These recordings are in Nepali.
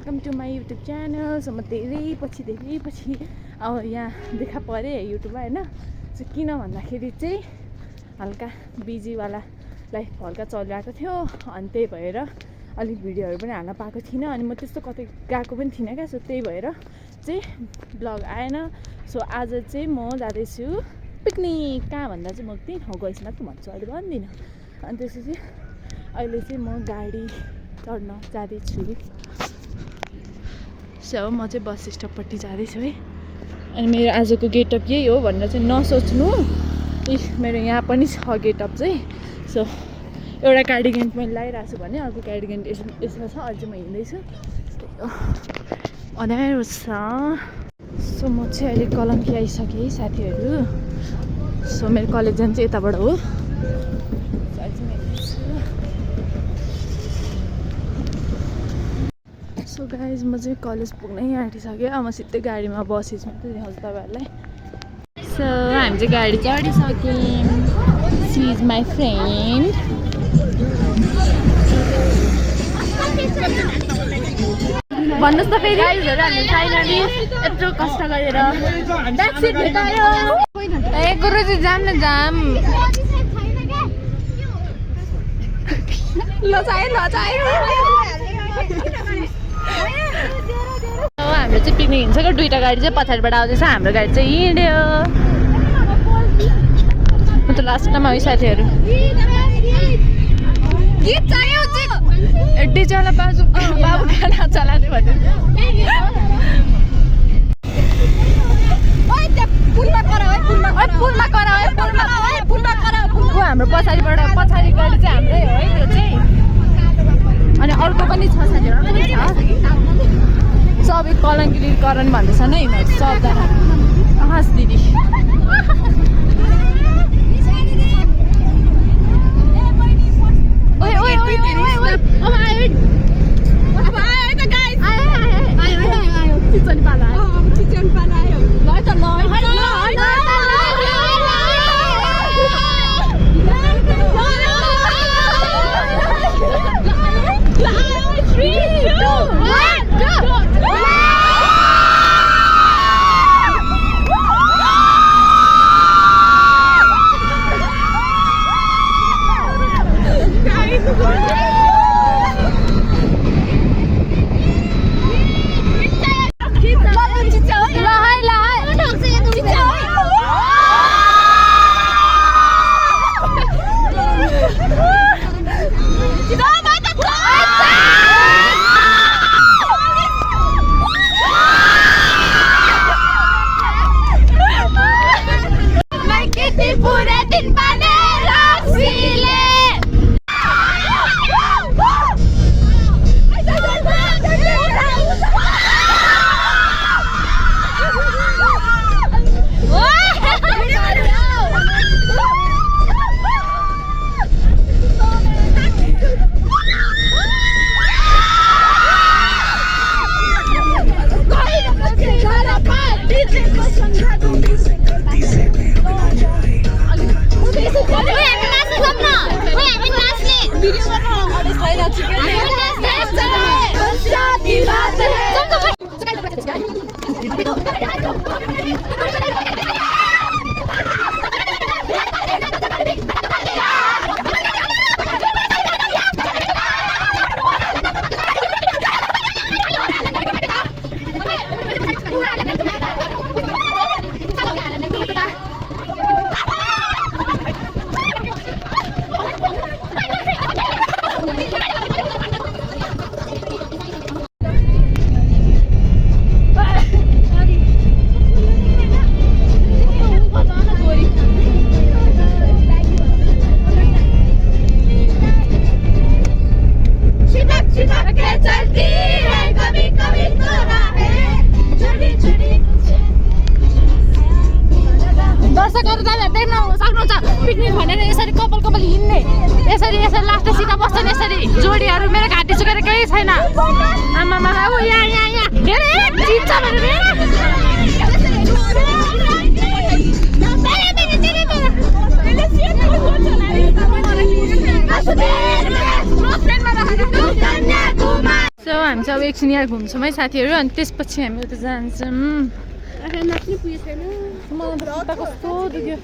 Welcome to my YouTube channel. So म धेरै पछि अब यहाँ देखा परेँ युट्युबमा होइन। सो किन भन्दाखेरि चाहिँ हल्का बिजीवाला लाइफ हल्का चलिरहेको थियो अनि त्यही भएर अलिक भिडियोहरू पनि हाल्न पाएको थिइनँ अनि म त्यस्तो कतै गएको पनि थिइनँ क्या। सो त्यही भएर चाहिँ ब्लग आएन। सो आज चाहिँ म जाँदैछु पिकनिक। कहाँ भन्दा चाहिँ म त्यही ठाउँ गएछु मात्र भन्छु, अहिले भन्दिनँ। अनि त्यसपछि अहिले चाहिँ म गाडी चढ्न जाँदैछु। सो म चाहिँ बस स्टपपट्टि जाँदैछु है। अनि मेरो आजको गेटअप यही हो भनेर चाहिँ नसोच्नु। मेरो यहाँ पनि छ गेटअप चाहिँ। सो एउटा कार्डिगन मैले लगाइरहेको छु भने अर्को कार्डिगन यसमा छ। अहिले चाहिँ म हिँड्दैछु, अँध्यारो छ। सो म चाहिँ अहिले कलङ्की आइसकेँ है साथीहरू। सो मेरो कलेज जान चाहिँ यताबाट हो। सो गाइज म चाहिँ कलेज पुग्नै आँटिसकेँ। अब म सिधै गाडीमा बसेछु मात्रै देखाउँछु तपाईँहरूलाई। सो हामी चाहिँ गाडी चढिसक्यौँ। She is my friend. भन्नुहोस् त फेरि हामी फाइनली यत्रो कष्ट गरेर ब्याकसिट भेटायो। ए गुरुजी जाम न जाम। हाम्रो चाहिँ पिकनिक हिँड्छ। दुईवटा गाडी चाहिँ पछाडिबाट आउँदैछ, हाम्रो गाडी चाहिँ हिँड्यो। म त लास्टमा है साथीहरू। डिजेवाला बाबु गाना चलाने भन्यो। हाम्रो पछाडि गाडी चाहिँ हाम्रै हो है त्यो चाहिँ। अनि अर्को पनि छ साथीहरू पनि छ। सबै कलङ्की करण भन्दैछ नै सबजना। हस् दिदी। पिकनिक भनेर यसरी कपाल हिँड्ने, यसरी लास्ट सिधा बस्छ नि यसरी जोडीहरू। मेरो घाँटी सुकेर केही छैन। आमामा यहाँ धेरै चिन्छ भनेर। सो हामी चाहिँ अब एकछिन यहाँ घुम्छौँ है साथीहरू अनि त्यसपछि हामी उता जान्छौँ मलाई त खुट्टा कस्तो दुख्यो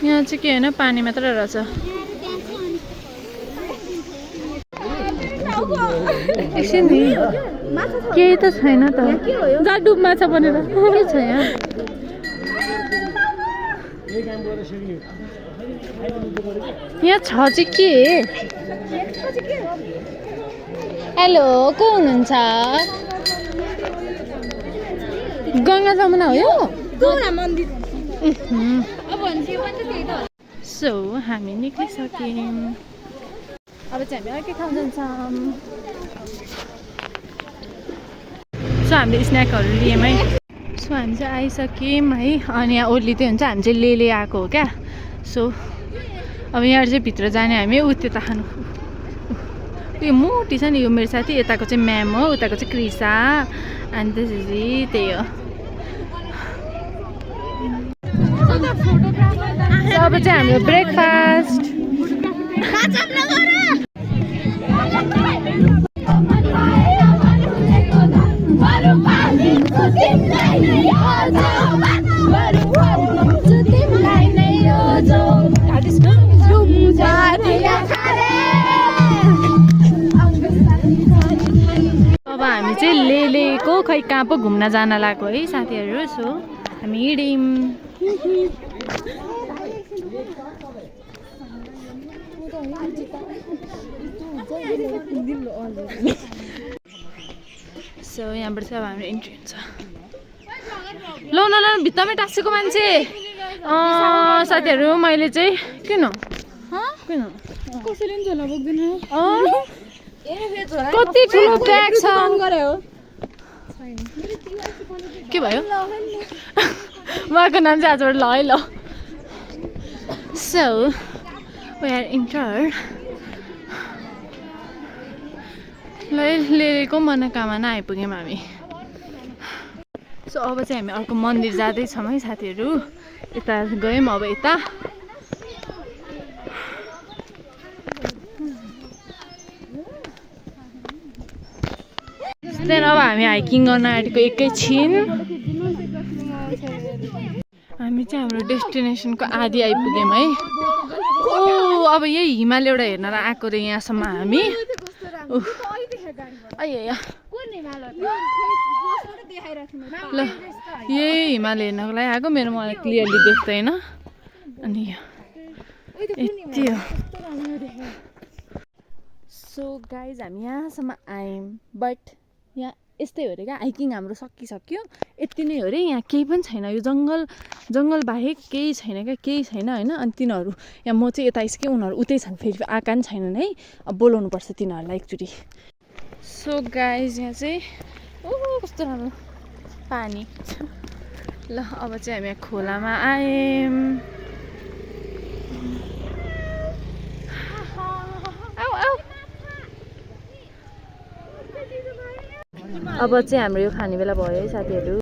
यहाँ चाहिँ के होइन पानी मात्र रहेछ एकछिन नि केही त छैन त जहाँ डुब माछा बनेर के छ यहाँ यहाँ छ चाहिँ के हेलो को हुनुहुन्छ गङ्गा जमुना हो यो सो हामी निक्लिसक्यौँ अब चाहिँ हामी अर्कै ठाउँ जान्छौँ सो हामीले स्न्याकहरू लियौँ है सो हामी चाहिँ आइसक्यौँ है अनि यहाँ ओर्लिँदै हुन्छ हामी चाहिँ ले आएको हो क्या सो अब यहाँ चाहिँ भित्र जाने हामी ऊ त्यता खानु यो मोटी छ नि यो मेरो साथी यताको चाहिँ म्याम हो उताको चाहिँ क्रिसा अनि त्यसपछि त्यही हो अब चाहिँ हाम्रो ब्रेकफास्ट अब हामी चाहिँ लेलेको खै कहाँ पो घुम्न जान लागेको है साथीहरू सो हामी हिँड्यौँ सो यहाँबाट चाहिँ अब हाम्रो इन्ट्री हुन्छ ल न ल भित्तामै टाँसेको मान्छे साथीहरू मैले चाहिँ किन किन कसैले पनि झोला बोक्दैन कति ठुलो ब्याग छ के भयो उहाँको नाम चाहिँ आजबाट ल है ल सो वी आर इन्टर्ड लेलेको मनोकामना आइपुग्यौँ हामी सो अब चाहिँ हामी अर्को मन्दिर जाँदैछौँ है साथीहरू यता गयौँ अब यता त्यहाँदेखि अब हामी हाइकिङ गर्न आँटेको एकैछिन हामी चाहिँ हाम्रो डेस्टिनेसनको आधी आइपुग्यौँ है ओ अब यही हिमाल एउटा हेर्न आएको रे यहाँसम्म हामी ल यही हिमाल हेर्नको लागि आएको मेरो मलाई क्लियरली देख्दैन अनि यति हो सो गाइज हामी यहाँसम्म आयौँ बट यहाँ यस्तै हो अरे क्या हाइकिङ हाम्रो सकिसक्यो यति नै हो अरे यहाँ केही पनि छैन यो जङ्गल बाहेक केही छैन क्या केही छैन होइन अनि तिनीहरू यहाँ म चाहिँ यता आइसकेँ उनीहरू उतै छन् फेरि आएका पनि छैनन् है अब बोलाउनु पर्छ तिनीहरूलाई एकचोटि सो गाइज यहाँ चाहिँ कस्तो राम्रो पानी ल अब चाहिँ हामी यहाँ खोलामा आयौँ अब चाहिँ हाम्रो यो खाने बेला भयो है साथीहरू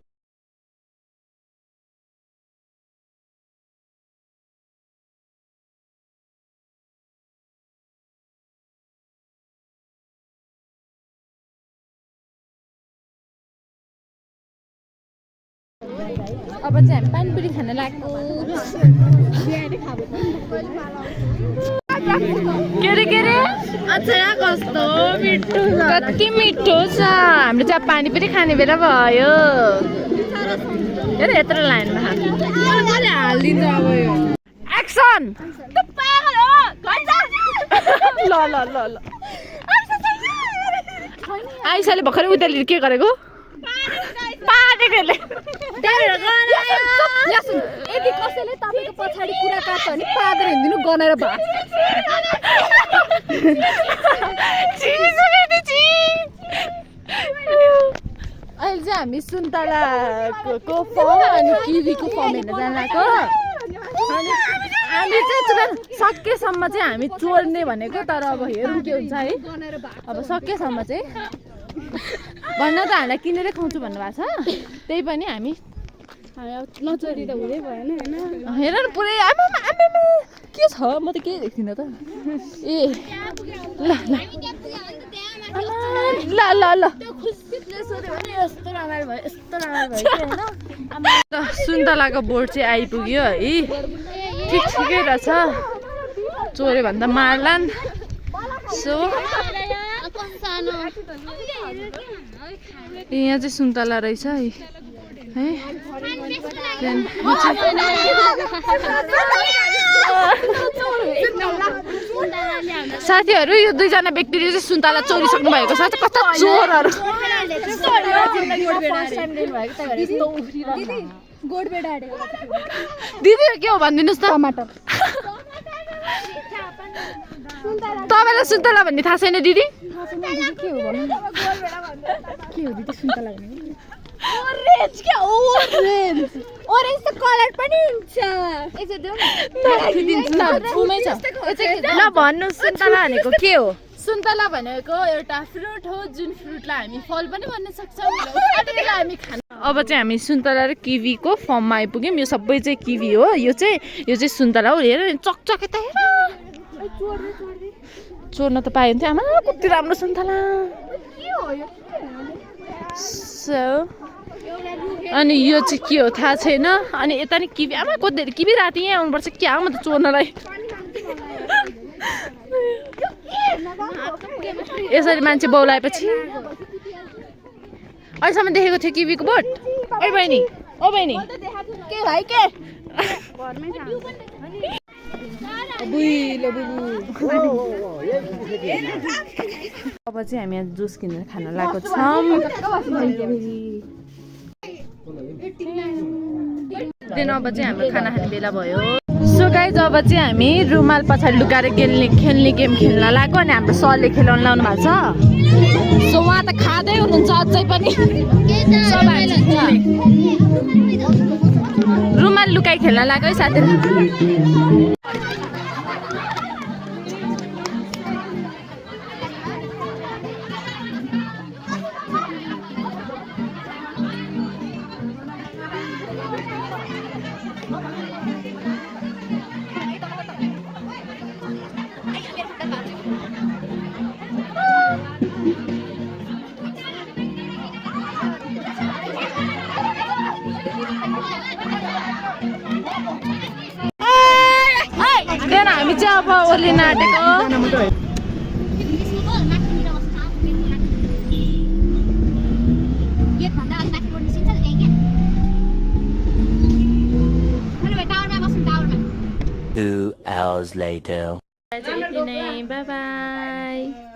अब चाहिँ हामी पानीपुरी खान लाग्यो के रे अच्छा कस्तो मिठो छ कति मिठो छ हाम्रो चाहिँ पानीपुरी खाने बेला भयो हेर यत्रो लाइनमा हालिदिन्छ अब यो एक्सन ल ल ल ल आइसाले भर्खरै उता के गरेको यदि कसैले तपाईँको पछाडि कुरा काट्छ भने पादेर हिँडिदिनु गनाएर भाग अहिले चाहिँ हामी सुन्तलाको फर्म अनि किवीको फर्म हेर्न जान लाग्यो अनि हामी चाहिँ सकेसम्म चाहिँ हामी चोर्ने भनेको तर अब हेरौँ के हुन्छ है अब सकेसम्म चाहिँ भन्न त हामीलाई किनेरै खुवाउँछु भन्नुभएको छ त्यही पनि हामी नचोरी त हुँदै भएन हैन हेर न पुरै आमा के के छ म त केही देख्दिनँ त ए ल ल ल ल ल सुन्तलाको बोट चाहिँ आइपुग्यो है ठिकै रहेछ चोऱ्यो भने त मार्लान् सो यहाँ चाहिँ सुन्तला रहेछ है साथीहरू यो दुईजना व्यक्तिले चाहिँ सुन्तला चोरिसक्नु भएको छ कस्तो चोरहरू दिदी के हो भनिदिनुहोस् त तपाईँलाई सुन्तला भन्ने थाहा छैन दिदी ओरेन्ज त कलर पनि हुन्छ ल भन्नुहोस् सुन्तला भनेको के हो सुन्तला भनेको एउटा फ्रुट हो जुन फ्रुटलाई हामी फल पनि भन्न सक्छौँ हामी खाना अब चाहिँ हामी सुन्तला र किवीको फर्ममा आइपुग्यौँ यो सबै चाहिँ किवी हो यो चाहिँ सुन्तला हो हेर चकचके त हेर चोर्न त पायो नि आमा कति राम्रो सुन्तला अनि यो चाहिँ के हो थाहा छैन अनि यता नि किवी आमा कति किवी राति यहीँ आउनुपर्छ क्या म त चोर्नलाई यसरी मान्छे बौलाएपछि अहिलेसम्म देखेको थियो किवीको बोट ओ बहिनी के भाइ के अब चाहिँ हामी यहाँ जुस किनेर खान लागेको छौँ अब चाहिँ हाम्रो खाना खाने बेला भयो सो गाइज अब चाहिँ हामी रुमाल पछाडि लुकाएर खेल्ने गेम खेल्न लाग्यो अनि हाम्रो सरले खेलाउन लाउनु भएको छ सो उहाँ त खाँदै हुनुहुन्छ अझै पनि रुमाल लुकाइ खेल्न लाग्यो है साथीहरू हामी चाहिँ अब ओर्लिन आँटेको Two hours later. Bye bye.